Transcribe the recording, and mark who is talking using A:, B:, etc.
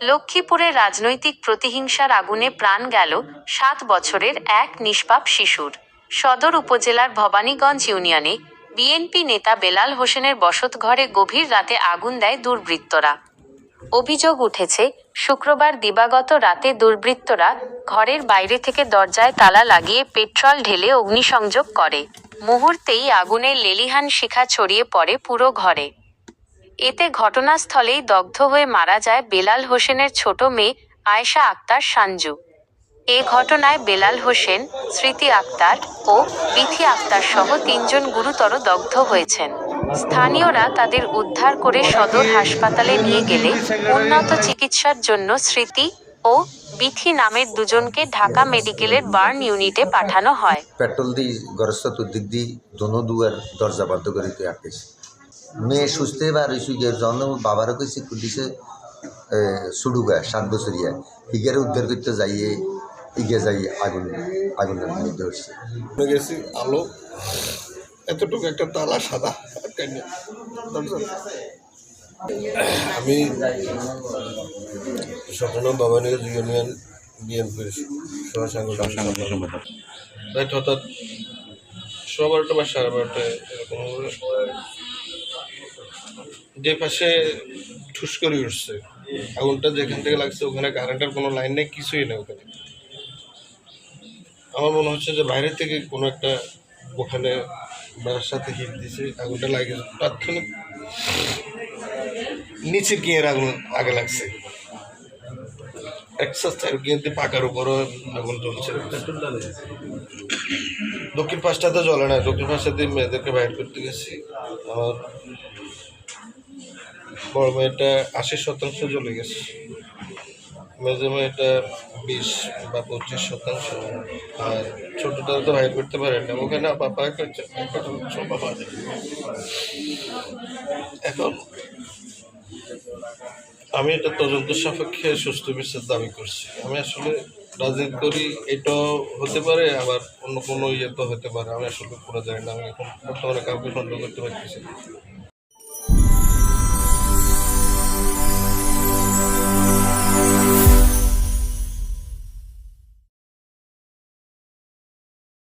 A: লক্ষ্মীপুরে রাজনৈতিক প্রতিহিংসার আগুনে প্রাণ গেল ৭ বছরের এক নিষ্পাপ শিশুর। সদর উপজেলার ভবানীগঞ্জ ইউনিয়নে বিএনপি নেতা বেলাল হোসেনের বসতঘরে গভীর রাতে আগুন দেয় দুর্বৃত্তরা। অভিযোগ উঠেছে, শুক্রবার দিবাগত রাতে দুর্বৃত্তরা ঘরের বাইরে থেকে দরজায় তালা লাগিয়ে পেট্রল ঢেলে অগ্নিসংযোগ করে। মুহূর্তেই আগুনের লেলিহান শিখা ছড়িয়ে পড়ে পুরো ঘরে। এতে ঘটনাস্থলেই দগ্ধ হয়ে মারা যায় বেলাল হোসেনের ছোট মেয়ে আয়েশা আক্তার সাঞ্জু। এ ঘটনায় বেলাল হোসেন, স্মৃতি আক্তার ও বিথি আক্তার সহ ৩ জন গুরুতর দগ্ধ হয়েছেন। স্থানীয়রা তাদের উদ্ধার করে সদর হাসপাতালে নিয়ে গেলে উন্নত চিকিৎসার জন্য স্মৃতি ও বিথি নামের দুজনকে ঢাকা মেডিকেলের বার্ন ইউনিটে পাঠানো হয়।
B: পেট্রোল দিয়ে ঘরের চতুর্দিক দিয়ে দোনো দুয়ার দরজা বন্ধ করে আঁকেছে। মেয়ে সুস্থ বার হয়েছি গিয়ে জন্য বাবারও কইছে পুলিশে শুরু গায় ৭ বছরিয়া ইগের উদ্ধার করতে যাইয়ে ইগে যাই আগুনের মধ্যে হচ্ছে
C: গেছি। আলো এতটুকু একটা তালা সাদা। আমি স্বপ্ন ভবানীগঞ্জ ইউনিয়ন বিএনপির সহসাংগঠনিক হঠাৎ ১১:১২ বা ১২:৩০ এরকম যে পাশে ঠুস করে উঠছে আগুনটা, যেখান থেকে লাগছে ওখানে কারেন্টের কোনো লাইন নেই, কিছুই নেই ওখানে। আমার মনে হচ্ছে যে বাইরে থেকে কোনো একটা ওখানে বাসার সাথে হিট দিছে, আগুনটা লাগে। তাৎক্ষণিক নিচে গিয়ে আগে লাগছে, ১০৪ কিন্তু পাকার উপরও আগুন জ্বলছে। দক্ষিণ পাশটাতে জ্বলে না, দক্ষিণ পাশটাতে মেয়েদেরকে বাইর করতে গেছি। আমার বড় মেয়েটা ৮০% জ্বলে গেছে, মেজো মেয়েটা ২০ বা ২৫%, আর ছোটটা তো বাইর করতে পারে না, ওখানে পাপা এখন আমি এটা তদন্ত সাপেক্ষে সুস্থ বিচার দাবি করছি। আমি আসলে রাজনীতি করি, এটাও হতে পারে, আবার অন্য কোনো ইয়ে তো হতে পারে। আমি আসলে পুরো জানি না, আমি এখন বর্তমানে কাউকে সন্দেহ করতে পারতেছি না।